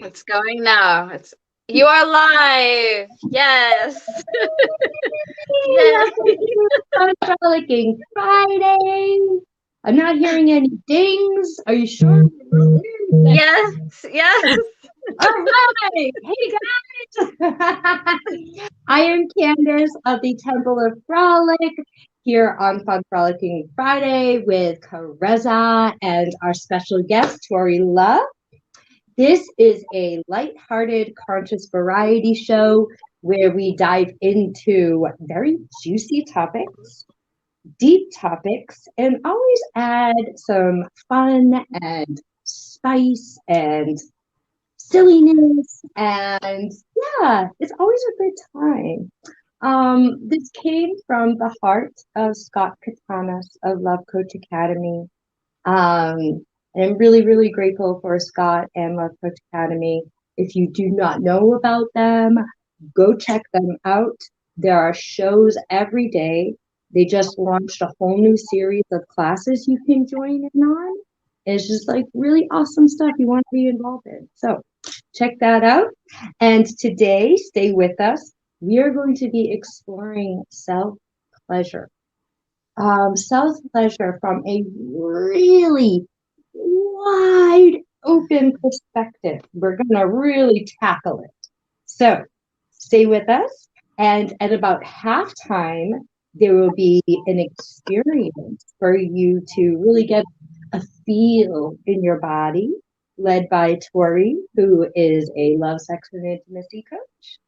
It's going now. You are live. Yes. Yes. On Frolicking Friday. I'm not hearing any dings. Are you sure? Yes. Yes. All right. Hey guys. I am Candace of the Temple of Frolic here on Fun Frolicking Friday with Karezza and our special guest, Toree Love. This is a light-hearted, conscious variety show where we dive into very juicy topics, deep topics, and always add some fun and spice and silliness. And yeah, it's always a good time. This came from the heart of Scott Katanas of Love Coach Academy. And I'm really, really grateful for Scott and Love Coach Academy. If you do not know about them, go check them out. There are shows every day. They just launched a whole new series of classes you can join in on. It's just like really awesome stuff you want to be involved in. So check that out. And today, stay with us. We are going to be exploring self pleasure. Self pleasure from a really wide open perspective. We're going to really tackle it. So stay with us. And at about halftime, there will be an experience for you to really get a feel in your body, led by Tori, who is a love, sex, and intimacy coach.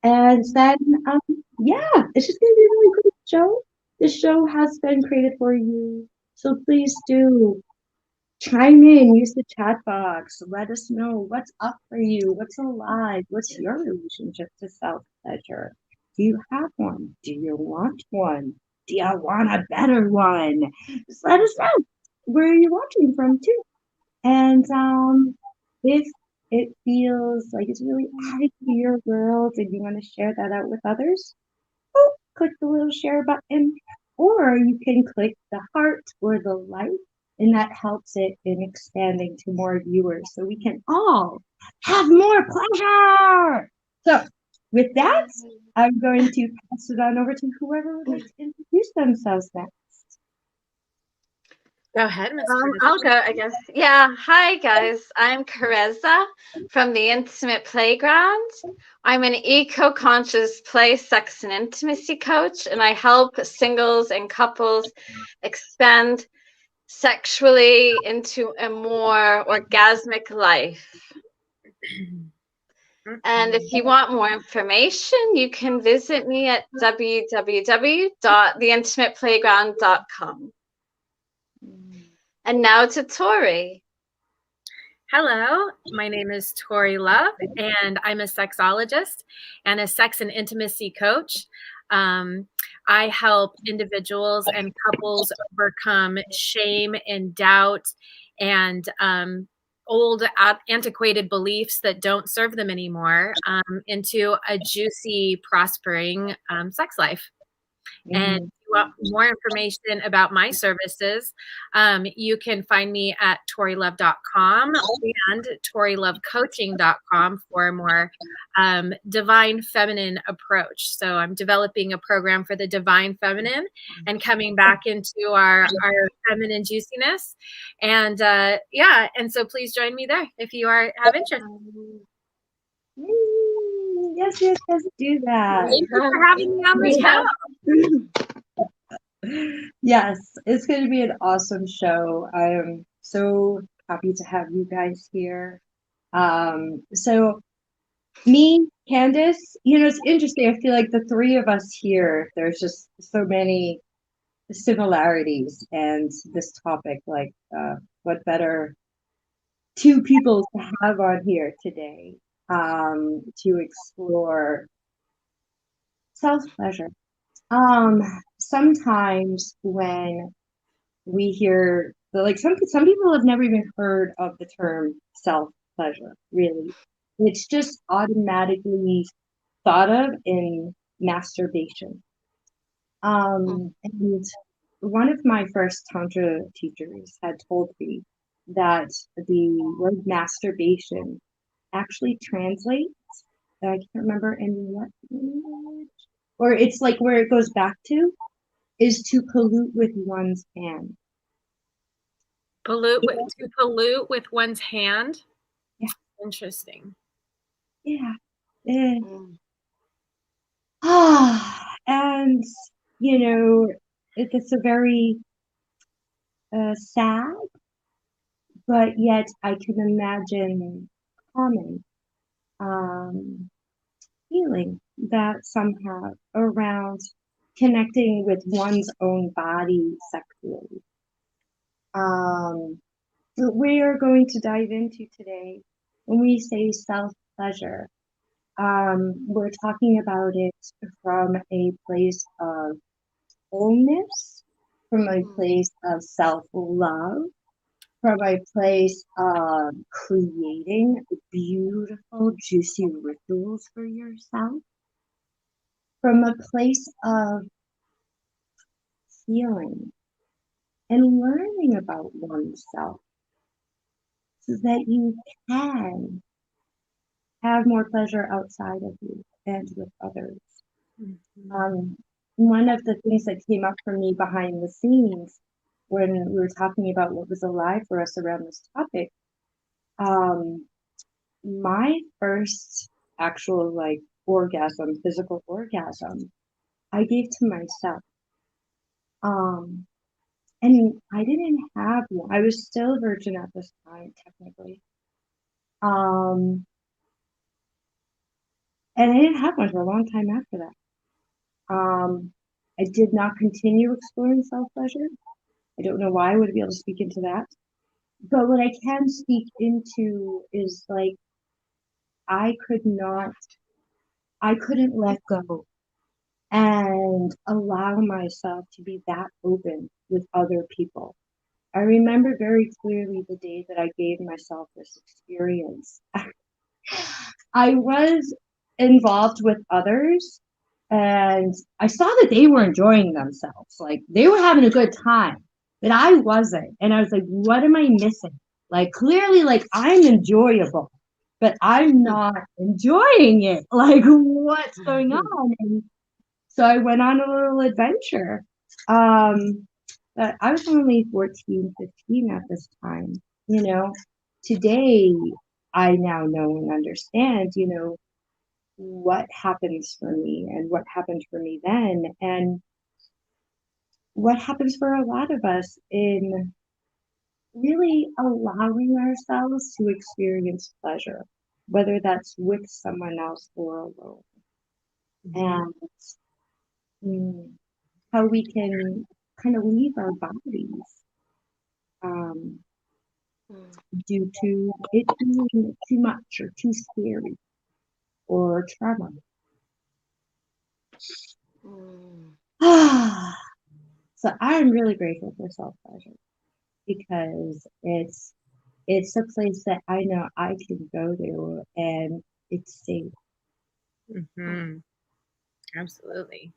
And then, um, yeah, it's just going to be a really great show. The show has been created for you. So please do chime in, use the chat box, let us know what's up for you, what's alive, what's your relationship to self pleasure. Do you have one? Do you want one? Do you want a better one? Just let us know where you're watching from too. And if it feels like it's really added to your world and you want to share that out with others, oh, click the little share button, or you can click the heart or the like, and that helps it in expanding to more viewers so we can all have more pleasure. So, with that, I'm going to pass it on over to whoever would like to introduce themselves next. Go ahead, Miss I'll go, Karezza. I guess. Yeah. Hi, guys. I'm Karezza from the Intimate Playground. I'm an eco-conscious play, sex, and intimacy coach, and I help singles and couples expand sexually into a more orgasmic life. And if you want more information, you can visit me at www.theintimateplayground.com. And now to Toree. Hello, my name is Toree Love, and I'm a sexologist and a sex and intimacy coach. I help individuals and couples overcome shame and doubt and old, antiquated beliefs that don't serve them anymore into a juicy, prospering sex life. And if you want more information about my services, you can find me at toreelove.com and toreelovecoaching.com for a more divine feminine approach. So I'm developing a program for the divine feminine and coming back into our feminine juiciness. And yeah, and so please join me there if you have interest. Yes, yes, yes, do that. Thank you for having me on the show. Yes, it's going to be an awesome show. I am so happy to have you guys here. So me, Candace, it's interesting. I feel like the three of us here, there's just so many similarities, and this topic, like, what better two people to have on here today, to explore self-pleasure. Sometimes when we hear like some people have never even heard of the term self pleasure, really. It's just automatically thought of in masturbation. And one of my first tantra teachers had told me that the word masturbation actually translates. I can't remember in what language, or it's like where it goes back to is to pollute with one's hand. To pollute with one's hand. Yeah. Interesting. Yeah. Mm. And it's a very sad, but yet I can imagine common feeling that some have around connecting with one's own body sexually. What we are going to dive into today, when we say self-pleasure, we're talking about it from a place of wholeness, from a place of self-love, from a place of creating beautiful, juicy rituals for yourself, from a place of healing and learning about oneself so that you can have more pleasure outside of you and with others. Mm-hmm. One of the things that came up for me behind the scenes when we were talking about what was alive for us around this topic, my first actual orgasm, physical orgasm, I gave to myself. And I didn't have one. I was still a virgin at this time, technically. And I didn't have one for a long time after that. I did not continue exploring self-pleasure. I don't know why. I wouldn't be able to speak into that. But what I can speak into is I couldn't let go and allow myself to be that open with other people. I remember very clearly the day that I gave myself this experience. I was involved with others and I saw that they were enjoying themselves. Like they were having a good time, but I wasn't. And I was like, what am I missing? Like clearly, I'm enjoyable, but I'm not enjoying it. Like what's going on? And so I went on a little adventure. But I was only 14, 15 at this time. Today I now know and understand, what happens for me and what happened for me then, and what happens for a lot of us in really allowing ourselves to experience pleasure, whether that's with someone else or alone. Mm-hmm. And how we can kind of leave our bodies due to it being too much or too scary or trauma. So I'm really grateful for self-pleasure because it's a place that I know I can go to and it's safe. Mm-hmm. Absolutely.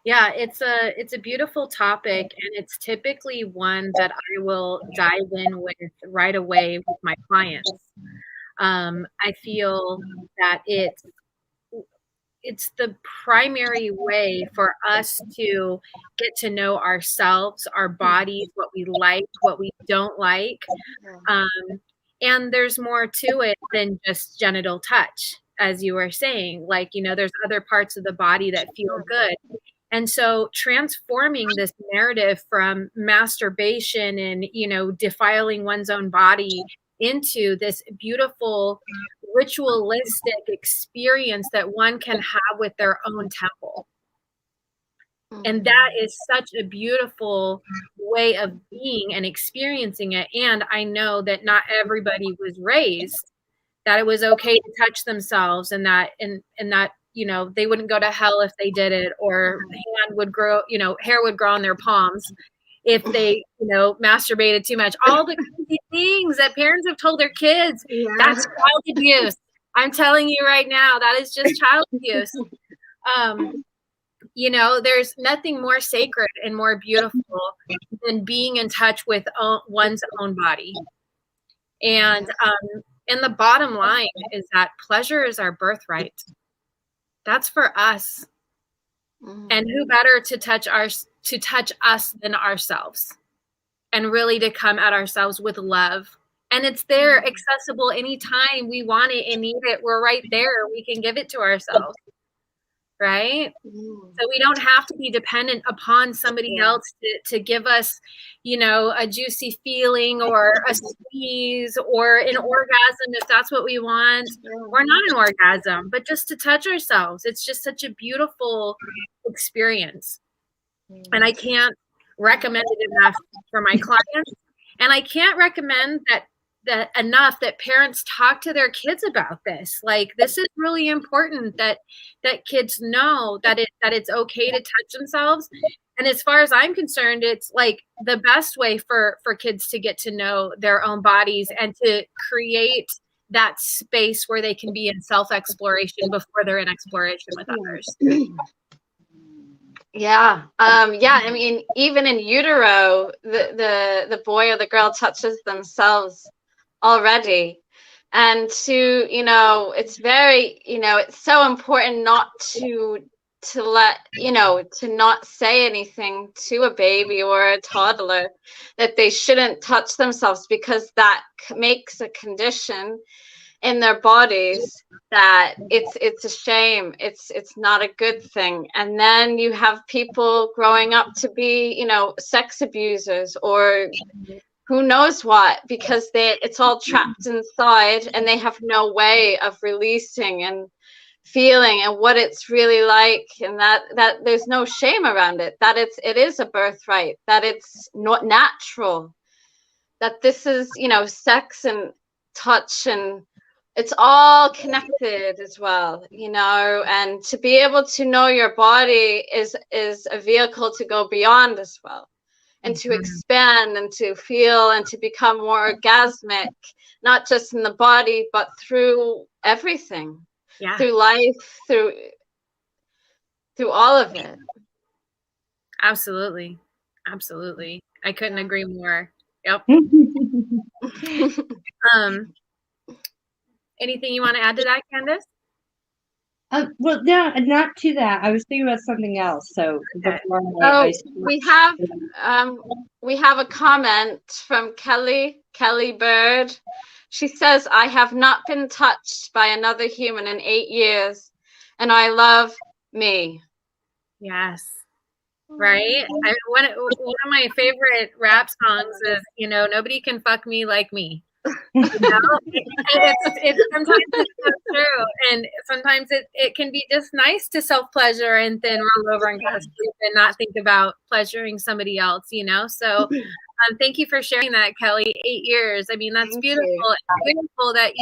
Yeah, it's a beautiful topic, and it's typically one that I will dive in with right away with my clients. I feel that it's the primary way for us to get to know ourselves, our bodies, what we like, what we don't like. And there's more to it than just genital touch, as you were saying. There's other parts of the body that feel good. And so transforming this narrative from masturbation and, defiling one's own body into this beautiful ritualistic experience that one can have with their own temple. And that is such a beautiful way of being and experiencing it. And I know that not everybody was raised that it was okay to touch themselves, and that they wouldn't go to hell if they did it, or hair would grow on their palms if they, masturbated too much. All the crazy things that parents have told their kids, that's child abuse. I'm telling you right now, that is just child abuse. There's nothing more sacred and more beautiful than being in touch with one's own body. And And the bottom line is that pleasure is our birthright. That's for us. And who better to touch us than ourselves, and really to come at ourselves with love. And it's there, accessible anytime we want it and need it. We're right there. We can give it to ourselves. Right? So we don't have to be dependent upon somebody else to give us, a juicy feeling or a squeeze or an orgasm if that's what we want, or not an orgasm, but just to touch ourselves. It's just such a beautiful experience. And I can't recommend it enough for my clients. And I can't recommend that enough that parents talk to their kids about this. Like, this is really important that kids know that it's okay to touch themselves. And as far as I'm concerned, it's like the best way for kids to get to know their own bodies and to create that space where they can be in self-exploration before they're in exploration with others. Yeah. I mean, even in utero, the boy or the girl touches themselves already. And it's very, it's so important not to let, to not say anything to a baby or a toddler that they shouldn't touch themselves, because that makes a condition in their bodies that it's a shame. It's not a good thing. And then you have people growing up to be, sex abusers or who knows what, because it's all trapped inside and they have no way of releasing and feeling and what it's really like, and that there's no shame around it, that it is a birthright, that it's not natural, that this is, sex and touch, and it's all connected as well, and to be able to know your body is a vehicle to go beyond as well, and to expand and to feel and to become more orgasmic, not just in the body, but through everything, through life, through all of it. Absolutely. I couldn't agree more. Yep. Anything you want to add to that, Candace? Well, no, not to that. I was thinking about something else. So before we have a comment from Kelly Bird. She says, "I have not been touched by another human in 8 years, and I love me." Yes. Right. One of my favorite rap songs is, nobody can fuck me like me. It's sometimes it's so true, and sometimes it can be just nice to self-pleasure and then roll over and go to sleep and not think about pleasuring somebody else. So thank you for sharing that, Kelly. 8 years. I mean, that's beautiful. It's beautiful that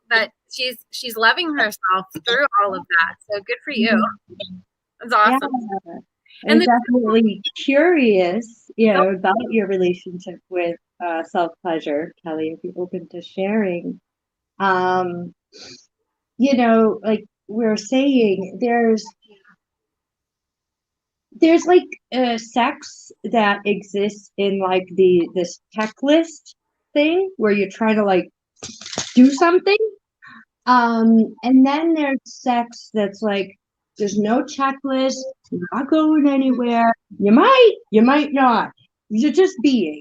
that she's loving herself through all of that. So good for you. That's awesome. Yeah. And definitely curious, about your relationship with self-pleasure, Kelly, if you're open to sharing. Like we're saying, there's like sex that exists in like this checklist thing where you're trying to like do something. And then there's sex that's like, there's no checklist, you're not going anywhere. You might not. You're just being,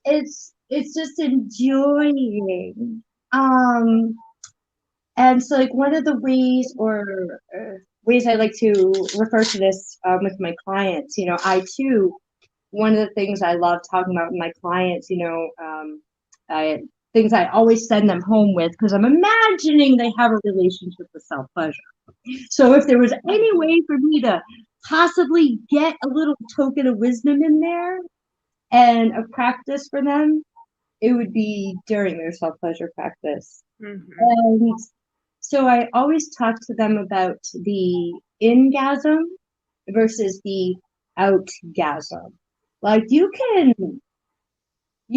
It's just enjoying. And so like one of the ways ways I like to refer to this with my clients, I too, one of the things I love talking about with my clients, things I always send them home with, because I'm imagining they have a relationship with self-pleasure. So if there was any way for me to possibly get a little token of wisdom in there and a practice for them, it would be during their self-pleasure practice. And so I always talk to them about the ingasm versus the outgasm. Like you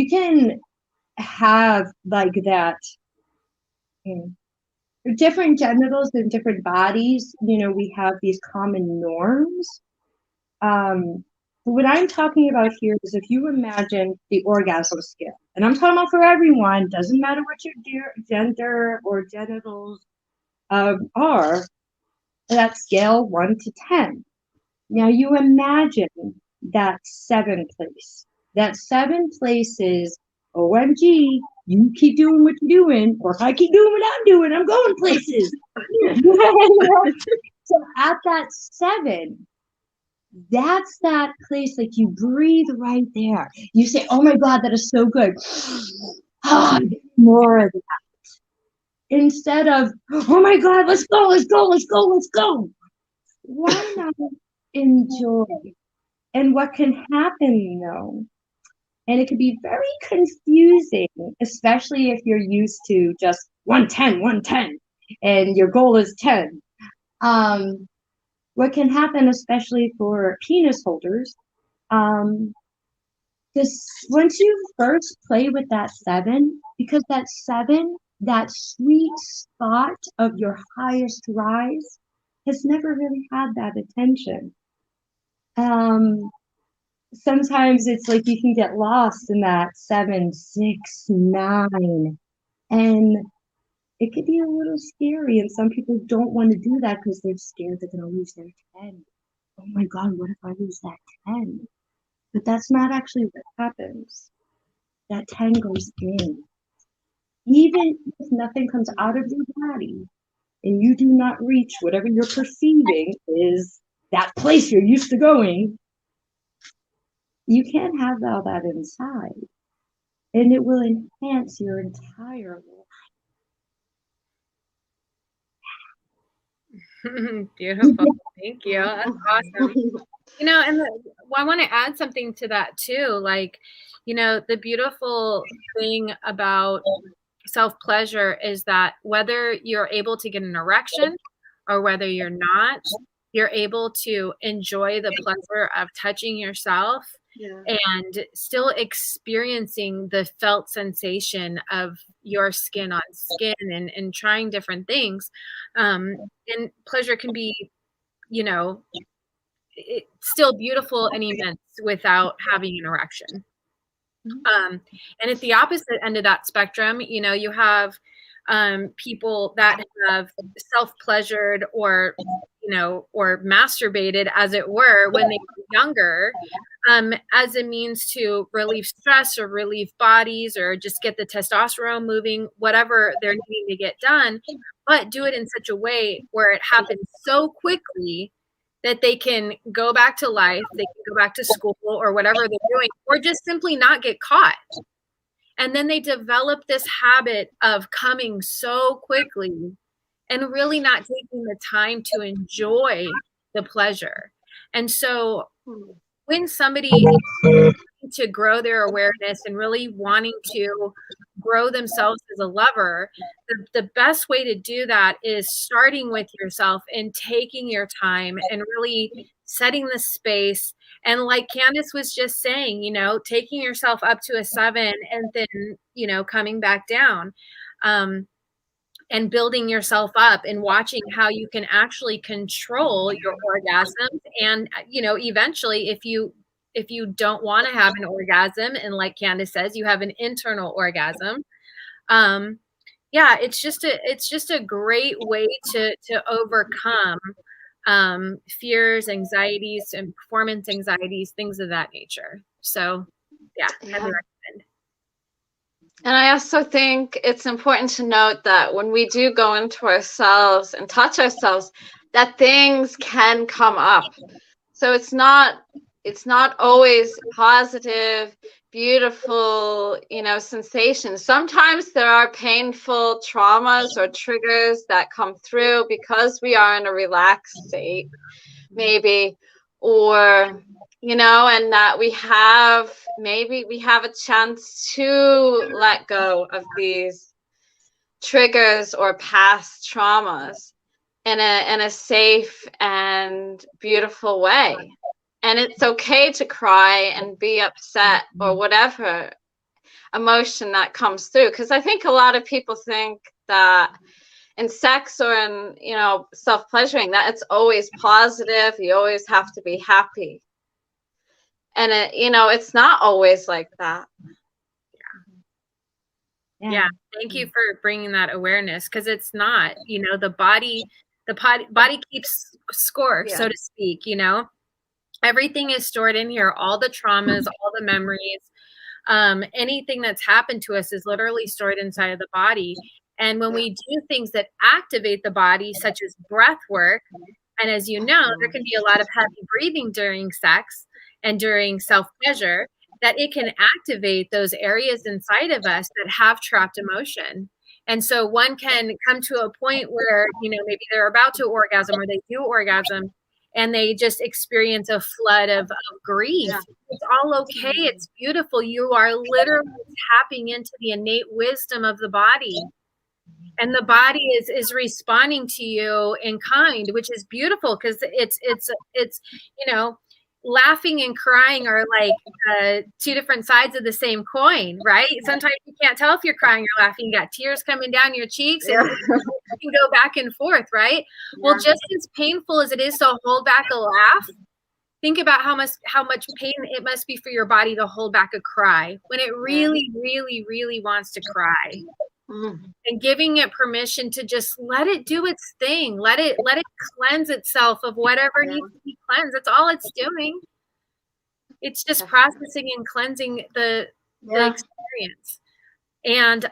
can have like that different genitals and different bodies, we have these common norms. What I'm talking about here is if you imagine the orgasm scale, and I'm talking about for everyone, doesn't matter what your gender or genitals are, that scale 1 to 10. Now you imagine that 7 place. That 7 place is, OMG, you keep doing what you're doing, or if I keep doing what I'm doing, I'm going places. So at that 7, that's that place, like you breathe right there. You say, oh my God, that is so good. More of that. Instead of, oh my God, let's go, let's go, let's go, let's go. Why not enjoy? And what can happen, and it can be very confusing, especially if you're used to just 110, and your goal is 10. What can happen, especially for penis holders, this once you first play with that 7, because that 7, that sweet spot of your highest rise, has never really had that attention. Sometimes it's like you can get lost in that 7, 6, 9, and it could be a little scary. And some people don't want to do that because they're scared they're going to lose their 10. Oh my God, what if I lose that 10? But that's not actually what happens. That 10 goes in. Even if nothing comes out of your body and you do not reach whatever you're perceiving is that place you're used to going, you can't have all that inside. And it will enhance your entire life. Beautiful. Thank you. That's awesome. And I want to add something to that too. Like, the beautiful thing about self-pleasure is that whether you're able to get an erection or whether you're not, you're able to enjoy the pleasure of touching yourself and still experiencing the felt sensation of your skin on skin and trying different things. And pleasure can be, it's still beautiful and immense without having an erection. And at the opposite end of that spectrum, you have people that have self-pleasured or masturbated, as it were, when they were younger, as a means to relieve stress or relieve bodies or just get the testosterone moving, whatever they're needing to get done, but do it in such a way where it happens so quickly that they can go back to life, they can go back to school or whatever they're doing, or just simply not get caught. And then they develop this habit of coming so quickly and really not taking the time to enjoy the pleasure. And so when somebody is to grow their awareness and really wanting to grow themselves as a lover, the best way to do that is starting with yourself and taking your time and really setting the space. And like Candace was just saying, taking yourself up to a 7 and then, coming back down, and building yourself up and watching how you can actually control your orgasms. And, eventually if you don't want to have an orgasm, and like Candace says, you have an internal orgasm. It's just a great way to overcome fears, anxieties, and performance anxieties, things of that nature. So I recommend. And I also think it's important to note that when we do go into ourselves and touch ourselves, that things can come up. So it's not always positive, beautiful, sensations. Sometimes there are painful traumas or triggers that come through because we are in a relaxed state, maybe, or, and that we have a chance to let go of these triggers or past traumas in a safe and beautiful way. And it's okay to cry and be upset or whatever emotion that comes through. Because I think a lot of people think that in sex or in, self-pleasuring, that it's always positive. You always have to be happy. And it, you know, it's not always like that. Yeah. Thank you for bringing that awareness, because it's not, you know, the body keeps score, so to speak, you know. Everything is stored in here, all the traumas, all the memories, anything that's happened to us is literally stored inside of the body. And when we do things that activate the body, such as breath work, and as you know, there can be a lot of heavy breathing during sex and during self-pleasure, that it can activate those areas inside of us that have trapped emotion. And so one can come to a point where, you know, maybe they're about to orgasm or they do orgasm and they just experience a flood of grief. It's all okay. It's beautiful. You are literally tapping into the innate wisdom of the body. And the body is responding to you in kind, which is beautiful, because it's you know, laughing and crying are like two different sides of the same coin, right? Sometimes you can't tell if you're crying or laughing. You got tears coming down your cheeks, and you can go back and forth, right? Well, just as painful as it is to hold back a laugh, think about how much pain it must be for your body to hold back a cry when it really, really, really wants to cry. And giving it permission to just let it do its thing. Let it cleanse itself of whatever needs to be cleansed. That's all it's doing. It's just processing and cleansing the experience. And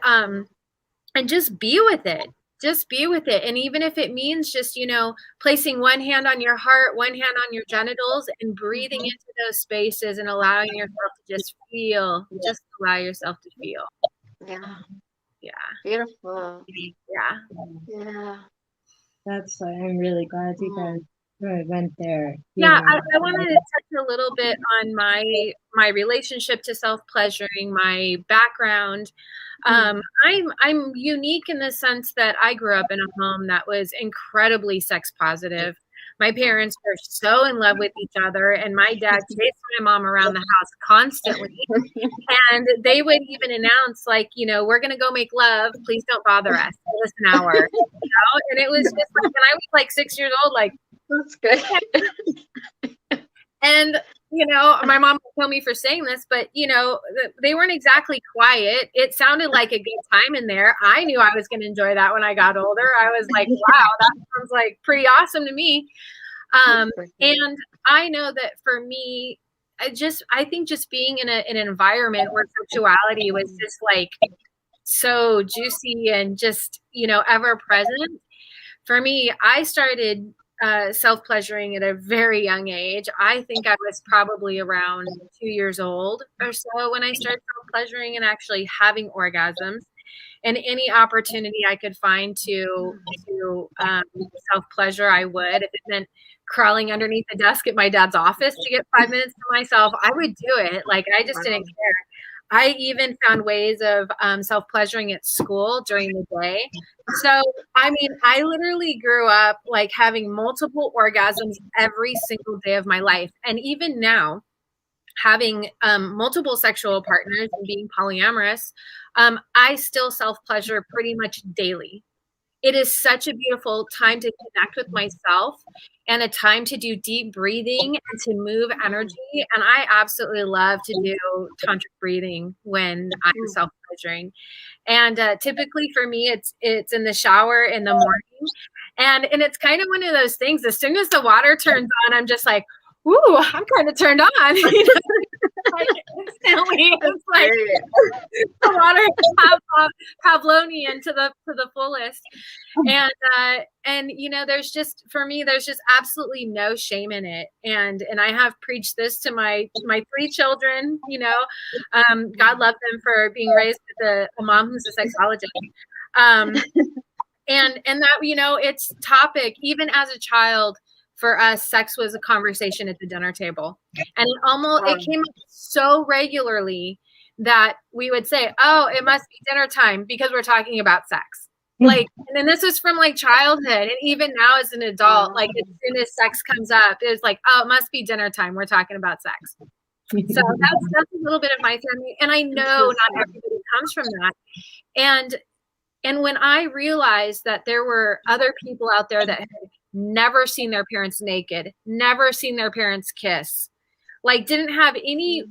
just be with it. Just be with it. And even if it means just, you know, placing one hand on your heart, one hand on your genitals, and breathing into those spaces and allowing yourself to just feel, just allow yourself to feel. Yeah. Beautiful. Yeah. I'm really glad you guys went there. Yeah, I wanted to touch a little bit on my relationship to self-pleasuring, my background. I'm unique in the sense that I grew up in a home that was incredibly sex positive. My parents were so in love with each other, and my dad chased my mom around the house constantly. And they would even announce, like, you know, we're going to go make love. Please don't bother us. Give us an hour. You know? And it was just like, when I was like 6 years old, like, that's good. And, you know, my mom will kill me for saying this, but, you know, they weren't exactly quiet. It sounded like a good time in there. I knew I was going to enjoy that when I got older. I was like, wow, that sounds like pretty awesome to me. And I know that for me, I think just being in an environment where sexuality was just like so juicy and just, you know, ever present. For me, I started self-pleasuring at a very young age. I think I was probably around 2 years old or so when I started self-pleasuring and actually having orgasms. And any opportunity I could find to self-pleasure, I would. If it meant crawling underneath the desk at my dad's office to get 5 minutes to myself, I would do it. Like, I just didn't care. I even found ways of self-pleasuring at school during the day. So, I mean, I literally grew up like having multiple orgasms every single day of my life. And even now, having multiple sexual partners and being polyamorous, I still self-pleasure pretty much daily. It is such a beautiful time to connect with myself and a time to do deep breathing and to move energy. And I absolutely love to do tantric breathing when I'm self-pleasuring. And typically for me, it's in the shower in the morning. And it's kind of one of those things, as soon as the water turns on, I'm just like, ooh, I'm kind of turned on. You know? Like, instantly, it's like the water Pavlovian to the fullest. And you know, there's just, for me, there's just absolutely no shame in it. And I have preached this to my 3 children. You know, God love them for being raised with a mom who's a sexologist. And that, you know, it's topic, even as a child. For us, sex was a conversation at the dinner table. And it came up so regularly that we would say, oh, it must be dinner time because we're talking about sex. Like, and then this was from like childhood. And even now as an adult, like as soon as sex comes up, it's like, oh, it must be dinner time. We're talking about sex. So that's a little bit of my family. And I know not everybody comes from that. And when I realized that there were other people out there that had never seen their parents naked, never seen their parents kiss, like didn't have any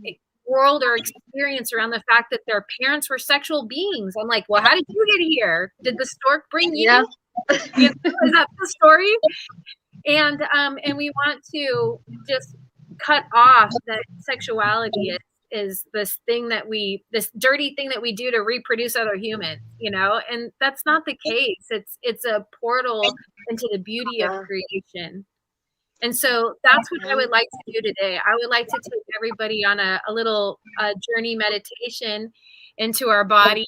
world or experience around the fact that their parents were sexual beings. I'm like, well, how did you get here? Did the stork bring you? Yeah. You know, is that the story? And we want to just cut off that sexuality is this dirty thing that we do to reproduce other humans, you know, and that's not the case. It's a portal into the beauty of creation. And so that's what I would like to do today. I would like to take everybody on a little journey meditation into our bodies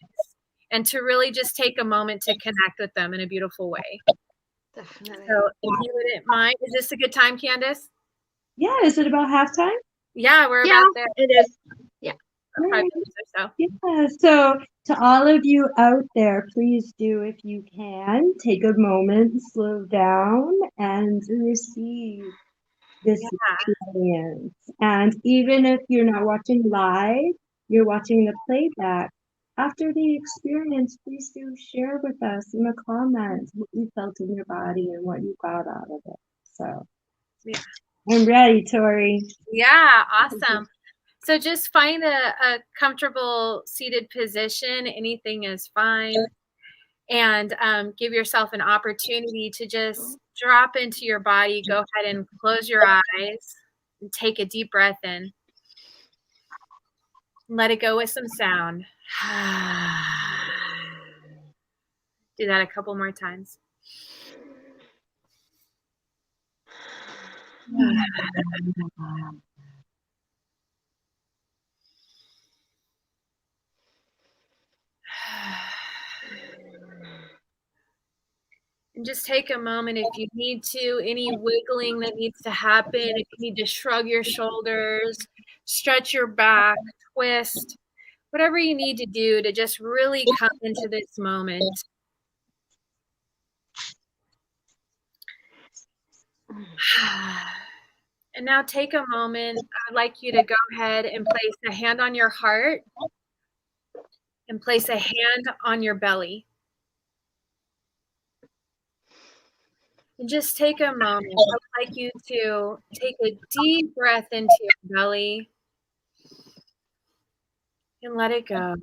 and to really just take a moment to connect with them in a beautiful way. Definitely. So if you wouldn't mind, is this a good time, Candace? Yeah, is it about halftime? Yeah, we're about there. It is. Yeah. 5 minutes or so. Yeah, so to all of you out there, please do, if you can, take a moment, slow down, and receive this experience. And even if you're not watching live, you're watching the playback, after the experience, please do share with us in the comments what you felt in your body and what you got out of it. So yeah. I'm ready, Toree. Yeah, awesome. So just find a comfortable seated position. Anything is fine. And give yourself an opportunity to just drop into your body. Go ahead and close your eyes and take a deep breath in. Let it go with some sound. Do that a couple more times. And just take a moment if you need to, any wiggling that needs to happen, if you need to shrug your shoulders, stretch your back, twist, whatever you need to do to just really come into this moment. And now take a moment. I'd like you to go ahead and place a hand on your heart and place a hand on your belly. And just take a moment. I'd like you to take a deep breath into your belly and let it go.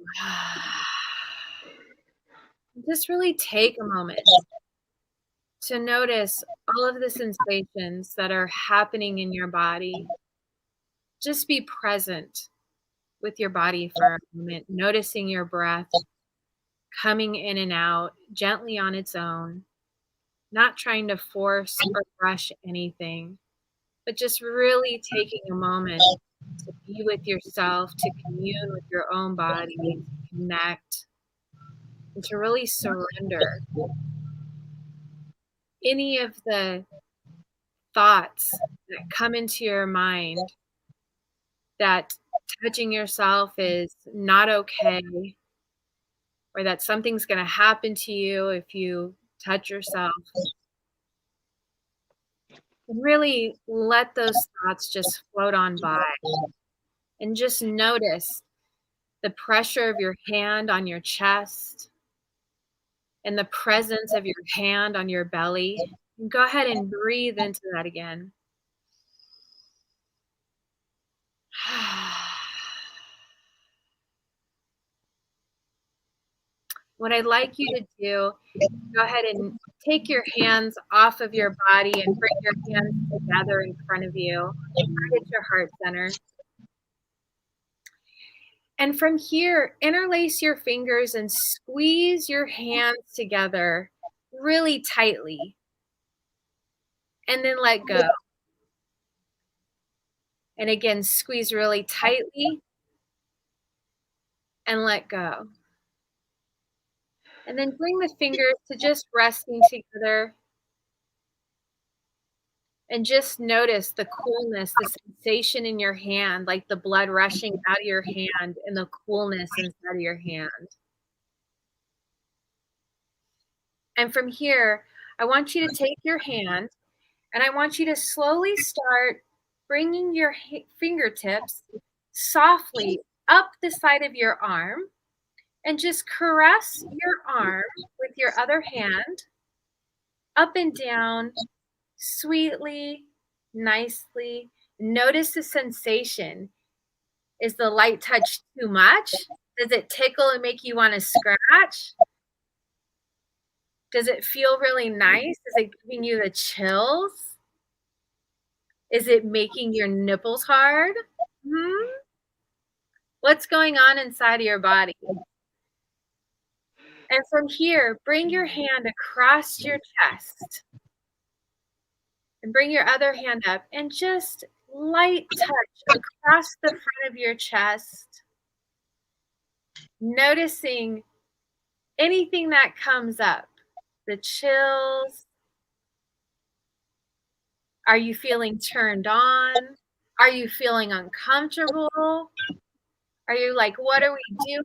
Just really take a moment to notice all of the sensations that are happening in your body. Just be present with your body for a moment, noticing your breath coming in and out gently on its own, not trying to force or rush anything, but just really taking a moment to be with yourself, to commune with your own body, to connect, and to really surrender any of the thoughts that come into your mind that touching yourself is not okay, or that something's going to happen to you if you touch yourself. And really let those thoughts just float on by and just notice the pressure of your hand on your chest and the presence of your hand on your belly. And go ahead and breathe into that again. What I'd like you to do is go ahead and take your hands off of your body and bring your hands together in front of you, right at your heart center. And from here, interlace your fingers and squeeze your hands together really tightly. And then let go. And again, squeeze really tightly and let go. And then bring the fingers to just resting together. And just notice the coolness, the sensation in your hand, like the blood rushing out of your hand and the coolness inside of your hand. And from here, I want you to take your hand and I want you to slowly start bringing your fingertips softly up the side of your arm and just caress your arm with your other hand up and down, sweetly, nicely, Notice the sensation. Is the light touch too much? Does it tickle and make you want to scratch? Does it feel really nice? Is it giving you the chills? Is it making your nipples hard? What's going on inside of your body? And from here, bring your hand across your chest and bring your other hand up and just light touch across the front of your chest, noticing anything that comes up, the chills. Are you feeling turned on? Are you feeling uncomfortable? Are you like, what are we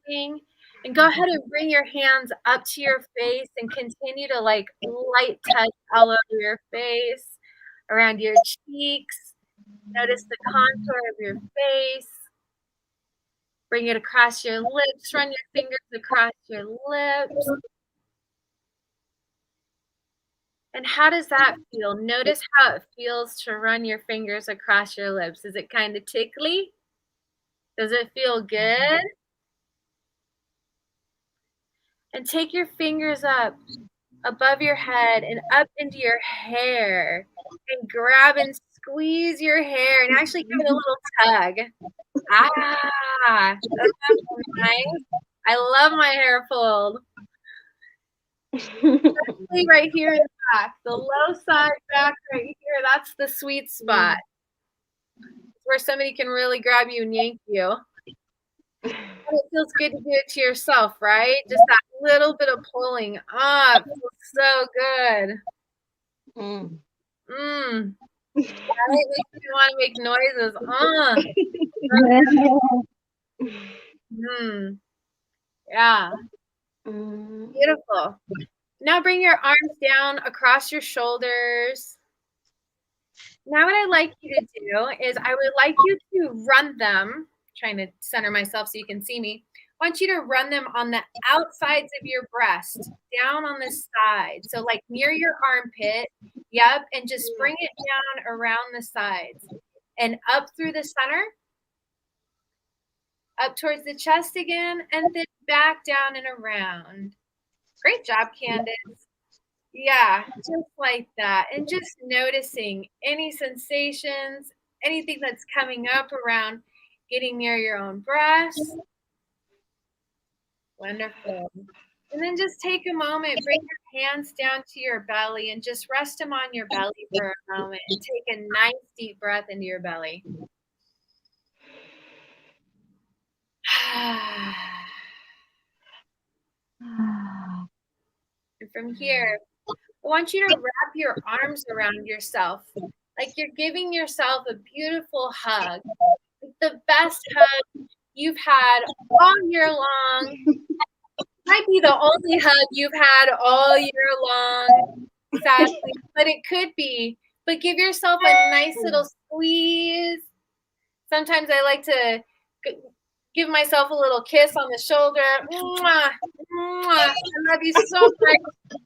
doing? And go ahead and bring your hands up to your face and continue to like light touch all over your face, around your cheeks. Notice the contour of your face. Bring it across your lips. Run your fingers across your lips. And how does that feel? Notice how it feels to run your fingers across your lips. Is it kind of tickly? Does it feel good? And take your fingers up above your head and up into your hair and grab and squeeze your hair and actually give it a little tug. That's nice. I love my hair pulled. Especially right here in the back, the low side back right here, that's the sweet spot. It's where somebody can really grab you and yank you. And it feels good to do it to yourself, right? Just that little bit of pulling up feels so good. Right? Makes you want to make noises. Yeah. Beautiful. Now bring your arms down across your shoulders. Now what I'd like you to do is I would like you to run them, trying to center myself so you can see me. I want you to run them on the outsides of your breast, down on the side. So like near your armpit, yep, and just bring it down around the sides and up through the center, up towards the chest again, and then back down and around. Great job, Candace. Yeah, just like that. And just noticing any sensations, anything that's coming up around getting near your own breast. Wonderful. And then just take a moment, bring your hands down to your belly and just rest them on your belly for a moment and take a nice deep breath into your belly. And from here, I want you to wrap your arms around yourself, like you're giving yourself a beautiful hug, the best hug you've had all year long. Might be the only hug you've had all year long, sadly, but it could be. But give yourself a nice little squeeze. Sometimes I like to give myself a little kiss on the shoulder. Mwah, mwah. I love you so much.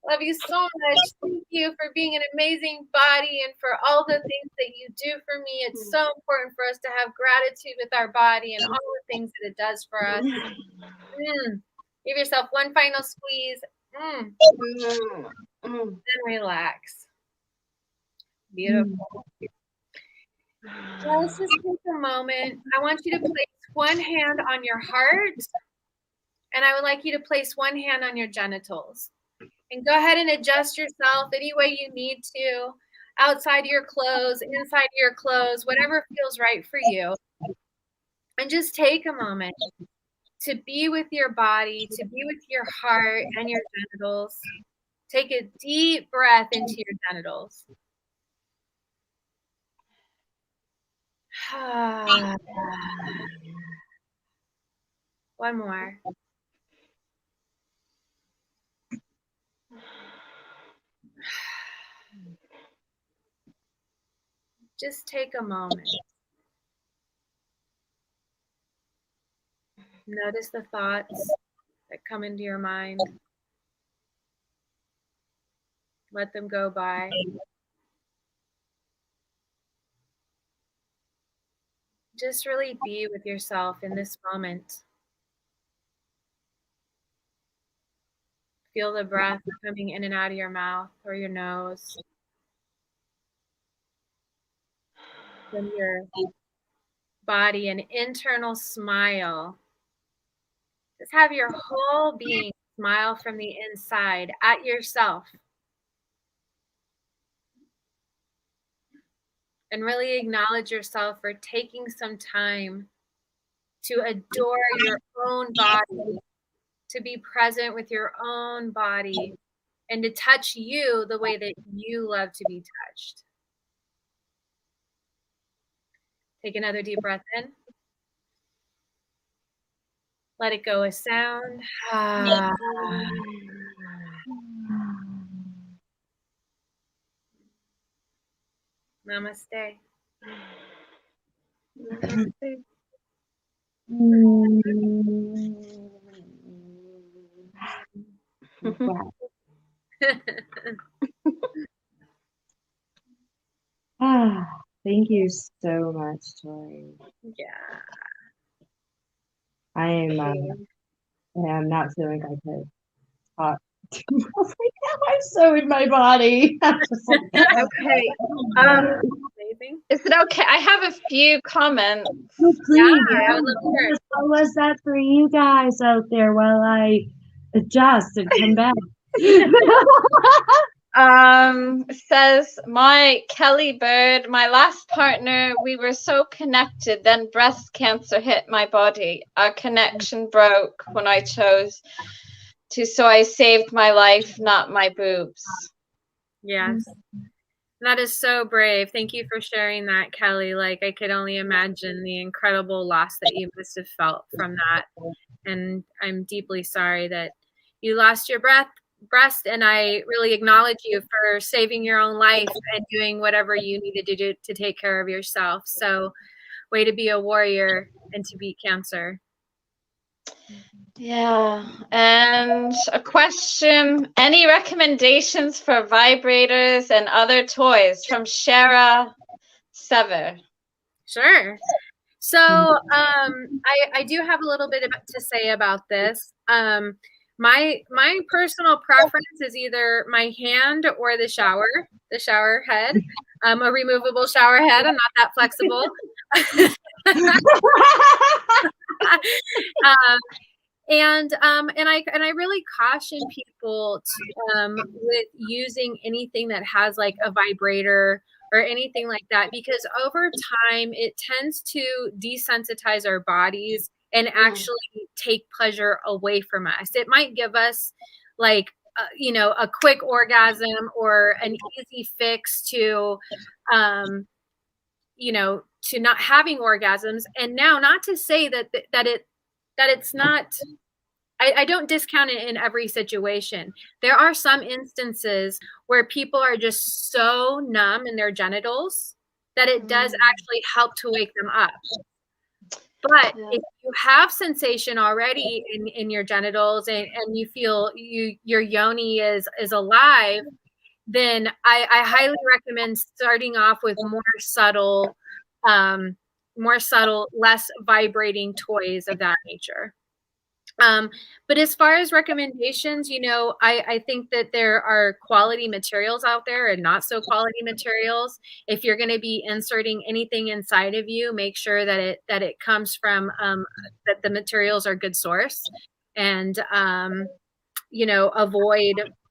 Love you so much. Thank you for being an amazing body and for all the things that you do for me. It's so important for us to have gratitude with our body and all the things that it does for us. Give yourself one final squeeze. Then relax. Beautiful. Let's just take a moment. I want you to place one hand on your heart, and I would like you to place one hand on your genitals. And go ahead and adjust yourself any way you need to, outside your clothes, inside your clothes, whatever feels right for you. And just take a moment to be with your body, to be with your heart and your genitals. Take a deep breath into your genitals. One more. Just take a moment. Notice the thoughts that come into your mind. Let them go by. just really be with yourself in this moment. Feel the breath coming in and out of your mouth or your nose. From your body, an internal smile. Just have your whole being smile from the inside at yourself. And really acknowledge yourself for taking some time to adore your own body, to be present with your own body, and to touch you the way that you love to be touched. Take another deep breath in. Let it go with sound. Namaste. Wow. Thank you so much, Toree. Yeah. I am not feeling I could talk. I was like, now I'm so in my body. I'm just like, Okay. Amazing. Is it okay? I have a few comments. oh, please. Yeah, I would love to hear it. How was that for you guys out there while I adjust and come back? Says my Kelly Bird, my last partner, we were so connected, then breast cancer hit my body. Our connection broke when I chose to, so I saved my life, not my boobs. Yes. That is so brave. Thank you for sharing that, Kelly. Like, I could only imagine the incredible loss that you must have felt from that. And I'm deeply sorry that you lost your breast, and I really acknowledge you for saving your own life and doing whatever you needed to do to take care of yourself. So, way to be a warrior and to beat cancer. Yeah. And a question, any recommendations for vibrators and other toys from Shara Sever? Sure. So I do have a little bit to say about this. My personal preference is either my hand or the shower head. A removable shower head. I'm not that flexible. And I really caution people to, with using anything that has like a vibrator or anything like that, because over time it tends to desensitize our bodies and actually take pleasure away from us. It might give us like a quick orgasm or an easy fix to to not having orgasms. And now, not to say that it's not, I don't discount it in every situation. There are some instances where people are just so numb in their genitals that it does actually help to wake them up. But if you have sensation already in your genitals and you feel your yoni is alive, then I highly recommend starting off with more subtle, less vibrating toys of that nature. But as far as recommendations, I think that there are quality materials out there and not so quality materials. If you're going to be inserting anything inside of you, make sure that it comes from that the materials are good source, and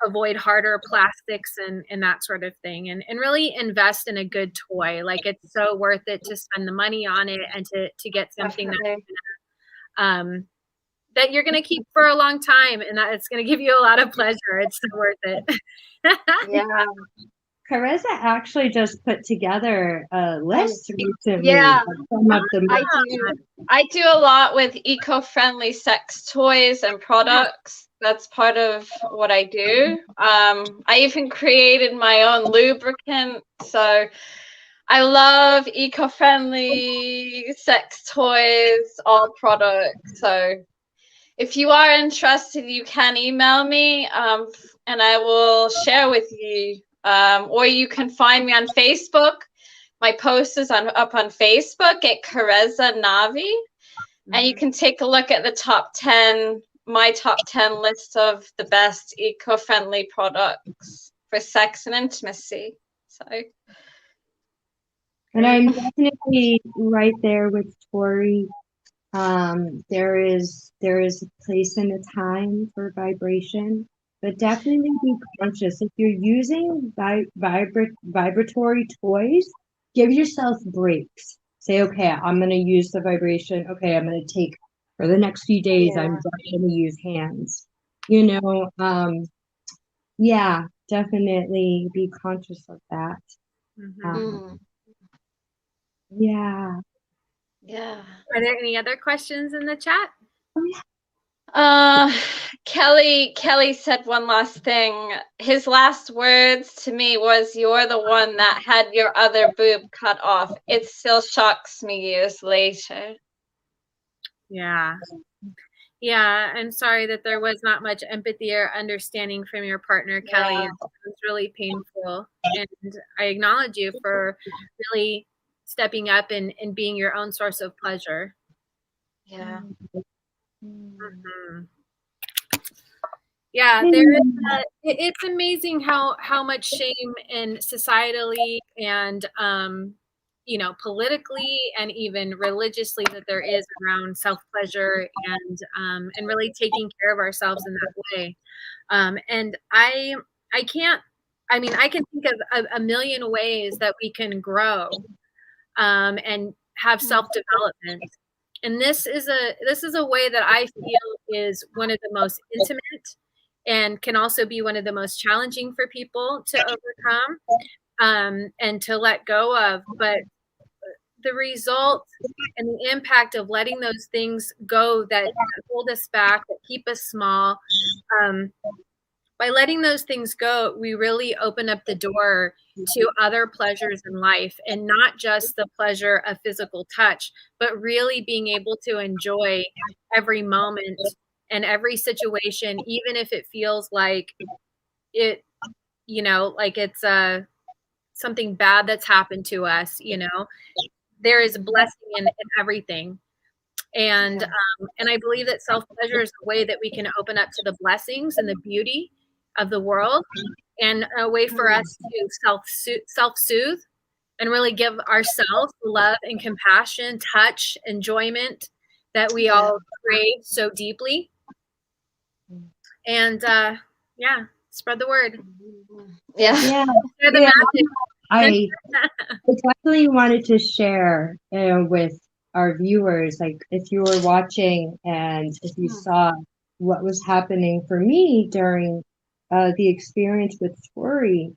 avoid harder plastics and that sort of thing, and really invest in a good toy. Like, it's so worth it to spend the money on it and to get something that you're going to keep for a long time, and that it's going to give you a lot of pleasure. It's so worth it. Yeah. Karezza actually just put together a list recently. Yeah, of I do a lot with eco-friendly sex toys and products. That's part of what I do. I even created my own lubricant. So I love eco-friendly sex toys, all products. So if you are interested, you can email me, and I will share with you. Or you can find me on Facebook, my post is up on Facebook at Karezza Navi, and you can take a look at the my top 10 list of the best eco-friendly products for sex and intimacy. So, and I'm definitely right there with Toree. There is a place and a time for vibration, but definitely be conscious. If you're using vibratory toys, give yourself breaks. Say, okay, I'm going to use the vibration. Okay, I'm going to take for the next few days. I'm just going to use hands. Yeah, definitely be conscious of that. Yeah. Yeah. Are there any other questions in the chat? Kelly said one last thing. His last words to me was, "You're the one that had your other boob cut off. It still shocks me years later." Yeah. Yeah, I'm sorry that there was not much empathy or understanding from your partner, Kelly. Yeah. It was really painful. And I acknowledge you for really stepping up and being your own source of pleasure. Yeah. Yeah, it's amazing how much shame and societally and politically and even religiously that there is around self-pleasure and really taking care of ourselves in that way. And I can think of a million ways that we can grow and have self-development. And this is a way that I feel is one of the most intimate and can also be one of the most challenging for people to overcome and to let go of. But the result and the impact of letting those things go that hold us back, that keep us small, by letting those things go, we really open up the door to other pleasures in life, and not just the pleasure of physical touch, but really being able to enjoy every moment and every situation, even if it feels like it, like it's something bad that's happened to us. There is a blessing in everything. And I believe that self-pleasure is a way that we can open up to the blessings and the beauty of the world, and a way for us to self-soothe and really give ourselves love and compassion, touch, enjoyment that we all crave so deeply. And spread the word. Yeah. I definitely wanted to share with our viewers, like if you were watching and if you saw what was happening for me during the experience with Toree,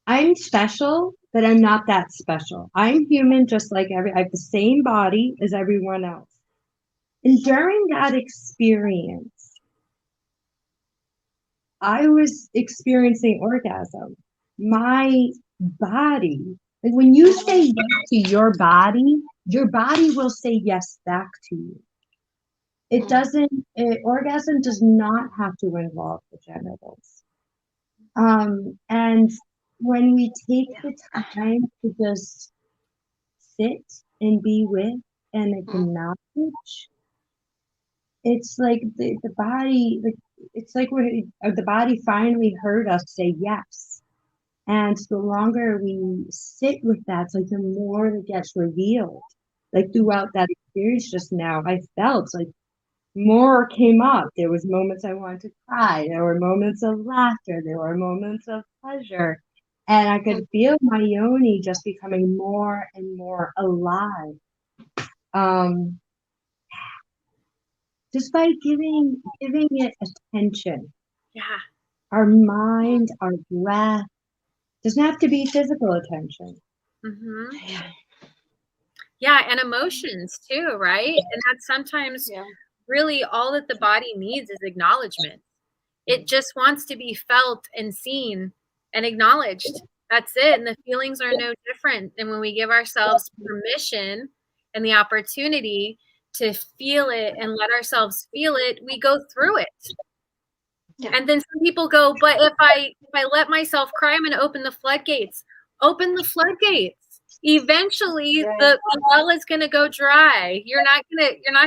I'm special, but I'm not that special. I'm human, just like I have the same body as everyone else. And during that experience, I was experiencing orgasm. My body, like when you say yes to your body will say yes back to you. Orgasm does not have to involve the genitals. And when we take the time to just sit and be with and acknowledge, it's like the body, it's like the body finally heard us say yes. And the longer we sit with that, it's like the more it gets revealed. Like throughout that experience just now, I felt like more came up. There was moments I wanted to cry. There were moments of laughter. There were moments of pleasure. And I could feel my yoni just becoming more and more alive. Just by giving it attention. Yeah. Our mind, our breath. Doesn't have to be physical attention. Yeah, and emotions too, right? And that's sometimes really all that the body needs is acknowledgement. It just wants to be felt and seen and acknowledged. That's it. And the feelings are no different than when we give ourselves permission and the opportunity to feel it and let ourselves feel it, we go through it. Yeah. And then some people go, but if I let myself cry, I'm going to open the floodgates. Open the floodgates. Eventually, the well is going to go dry. You're not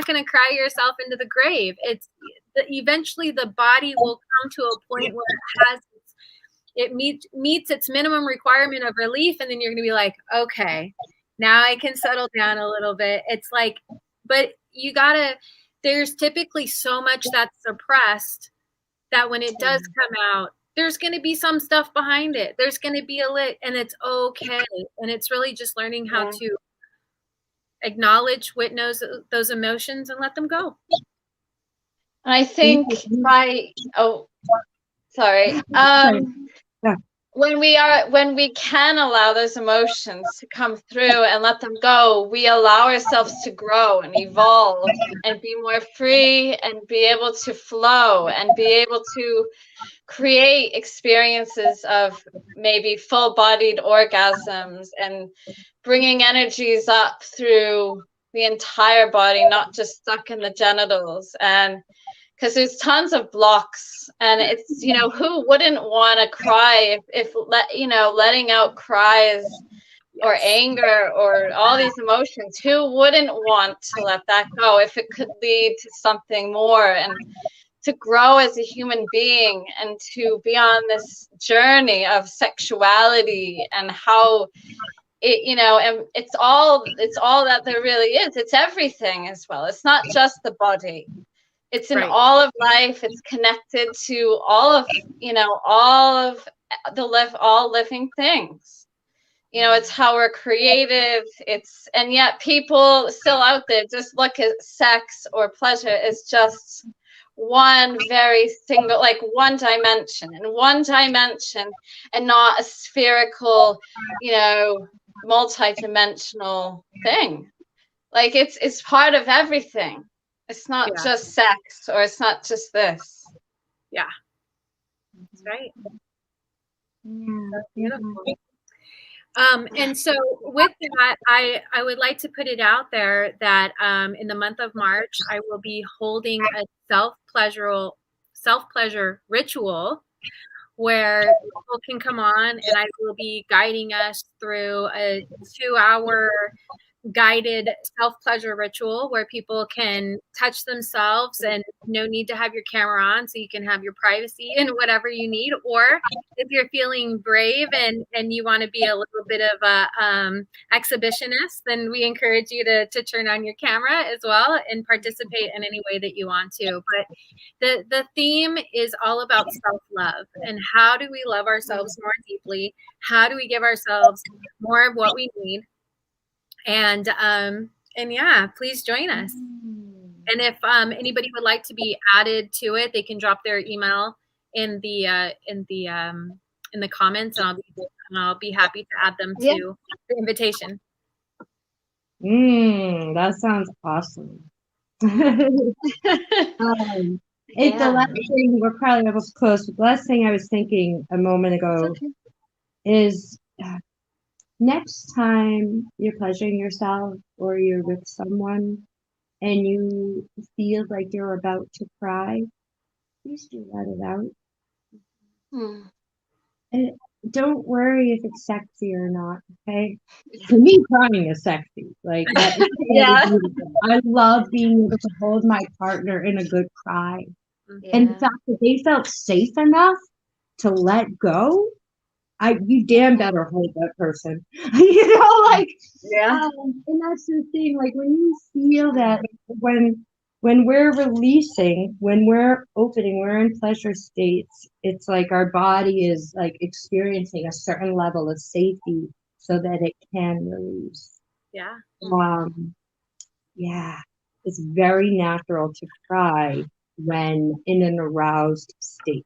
going to cry yourself into the grave. Eventually the body will come to a point where it meets its minimum requirement of relief, and then you're going to be like, okay, now I can settle down a little bit. It's like, but there's typically so much that's suppressed that when it does come out, there's going to be some stuff behind it. There's going to be and it's okay. And it's really just learning how to acknowledge, witness those emotions and let them go. And I think sorry. When we can allow those emotions to come through and let them go, we allow ourselves to grow and evolve and be more free and be able to flow and be able to create experiences of maybe full-bodied orgasms and bringing energies up through the entire body, not just stuck in the genitals. And because there's tons of blocks, and it's, who wouldn't want to cry if letting out cries or anger or all these emotions, who wouldn't want to let that go if it could lead to something more and to grow as a human being and to be on this journey of sexuality and how it, and it's all that there really is. It's everything as well. It's not just the body. It's in all of life. It's connected to all of all living things. It's how we're creative. And yet people still out there just look at sex or pleasure as just one very single, like one dimension, and not a spherical, multi-dimensional thing. Like it's part of everything. It's not just sex, or it's not just this. Yeah. That's right. That's beautiful. And so with that, I would like to put it out there that in the month of March, I will be holding a self-pleasure ritual where people can come on, and I will be guiding us through a 2-hour guided self-pleasure ritual where people can touch themselves and no need to have your camera on, so you can have your privacy and whatever you need. Or if you're feeling brave and you want to be a little bit of a exhibitionist, then we encourage you to turn on your camera as well and participate in any way that you want to. But the theme is all about self-love, and how do we love ourselves more deeply? How do we give ourselves more of what we need? And yeah, please join us. And if anybody would like to be added to it, they can drop their email in the comments, and I'll be happy to add them to the invitation. That sounds awesome. It's the last thing, we're probably almost close, but the last thing I was thinking a moment ago is next time you're pleasuring yourself or you're with someone and you feel like you're about to cry, please do let it out. And don't worry if it's sexy or not, okay? For me, crying is sexy. Like, that is I love being able to hold my partner in a good cry. And in fact, if they felt safe enough to let go, you damn better hold that person. And that's the thing, like when you feel that, when we're releasing, when we're opening, we're in pleasure states, it's like our body is like experiencing a certain level of safety so that it can release. It's very natural to cry when in an aroused state.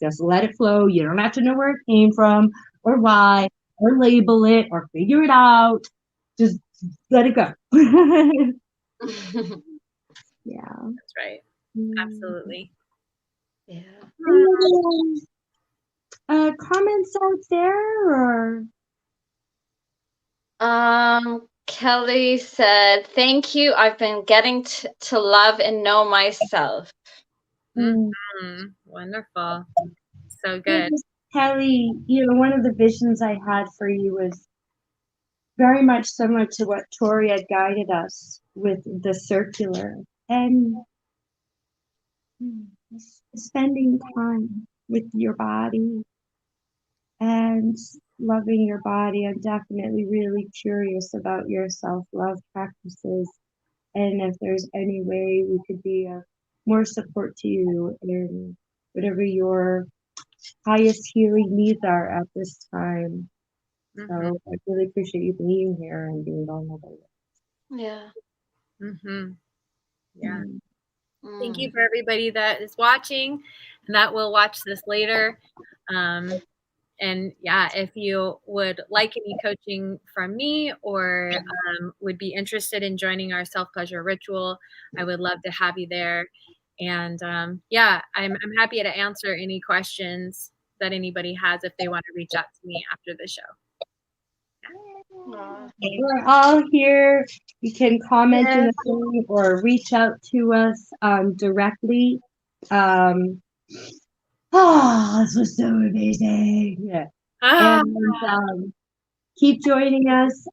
Just let it flow. You don't have to know where it came from or why or label it or figure it out. Just let it go. That's right. Absolutely. Comments out there, or Kelly said, "Thank you. I've been getting to love and know myself." Wonderful. So Yeah, good. Kelly, one of the visions I had for you was very much similar to what Toree had guided us with the circular and spending time with your body and loving your body. I'm definitely really curious about your self-love practices and if there's any way we could be of more support to you in whatever your highest healing needs are at this time. So I really appreciate you being here and being vulnerable. Yeah. Yeah. Thank you for everybody that is watching and that will watch this later. And yeah, if you would like any coaching from me or would be interested in joining our self-pleasure ritual, I would love to have you there. And yeah, I'm happy to answer any questions that anybody has if they want to reach out to me after the show. We're all here. You can comment in the thing or reach out to us directly. This was so amazing. Yeah. And keep joining us.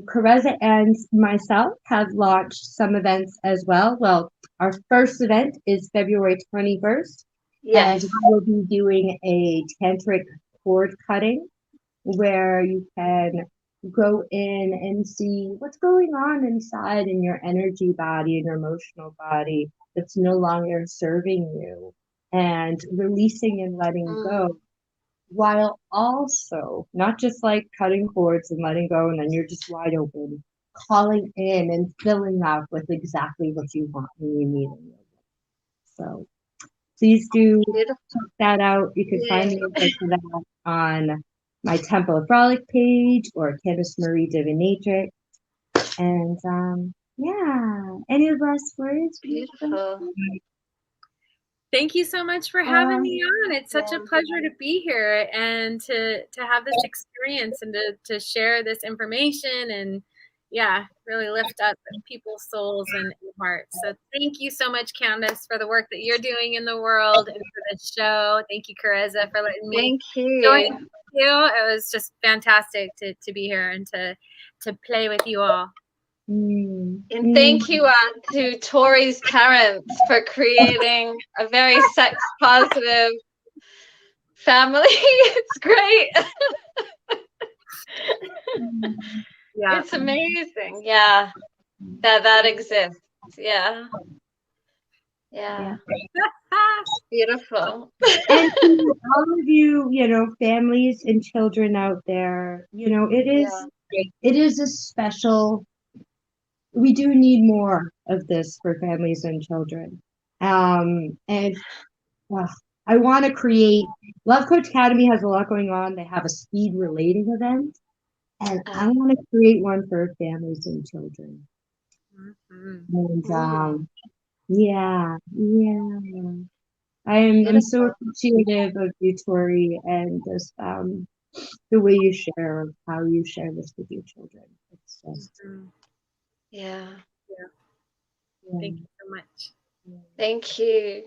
Karezza and myself have launched some events as well. Well, our first event is February 21st. Yes. And we will be doing a tantric cord cutting where you can go in and see what's going on inside in your energy body and your emotional body that's no longer serving you and releasing and letting go, while also not just like cutting cords and letting go and then you're just wide open, calling in and filling up with exactly what you want and you need in your life. So please do check that out. You can find me for that on my Temple of Frolic page or Candace Marie Divinatrix. And yeah, any last words? Beautiful. Thank you so much for having me on. It's such a pleasure to be here and to have this experience and to share this information and yeah, really lift up people's souls and hearts. So thank you so much, Candace, for the work that you're doing in the world and for the show. Thank you, Karezza, for letting me join you. It was just fantastic to be here and to play with you all. And thank you to Toree's parents for creating a very sex positive family. It's great. Yeah. It's amazing. Yeah. That exists. Yeah. Yeah. Beautiful. And to all of you, families and children out there, it is a special, we do need more of this for families and children. And I want to create, Love Coach Academy has a lot going on. They have a speed relating event. And I want to create one for families and children. And yeah. I'm so appreciative of you, Toree, and just the way you share, how you share this with your children. It's just yeah. Thank you so much. Thank you.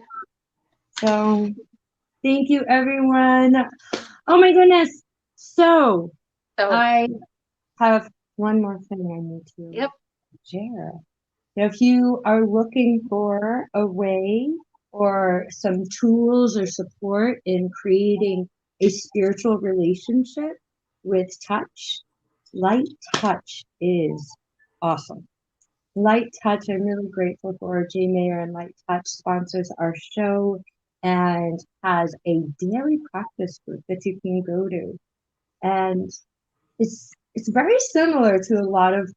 So thank you, everyone. Oh my goodness. So I have one more thing I need to share. If you are looking for a way or some tools or support in creating a spiritual relationship with touch, Light Touch is awesome. Light Touch, I'm really grateful for. J. Mayer and Light Touch sponsors our show and has a daily practice group that you can go to. And it's very similar to a lot of,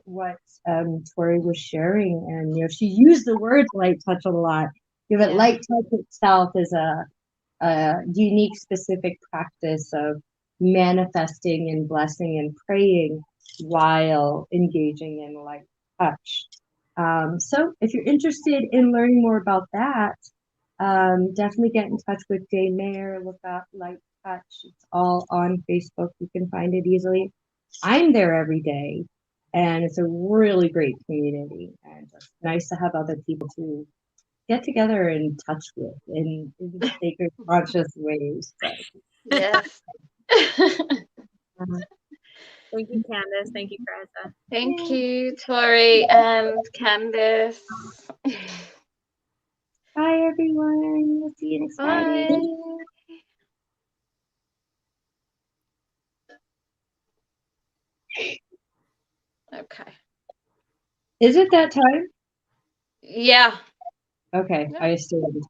what Toree was sharing. And, she used the word light touch a lot. But light touch itself is a unique, specific practice of manifesting and blessing and praying while engaging in light touch. So if you're interested in learning more about that, definitely get in touch with Jay Mayer. Look up Light Touch. It's all on Facebook. You can find it easily. I'm there every day, and it's a really great community, and it's nice to have other people to get together and touch with in sacred conscious ways. So. Yes. Thank you, Candace. Thank you, Karezza. Thank you, Toree and Candace. Bye, everyone. We'll see you next Friday. Okay. Is it that time? Yeah. Okay, I assumed.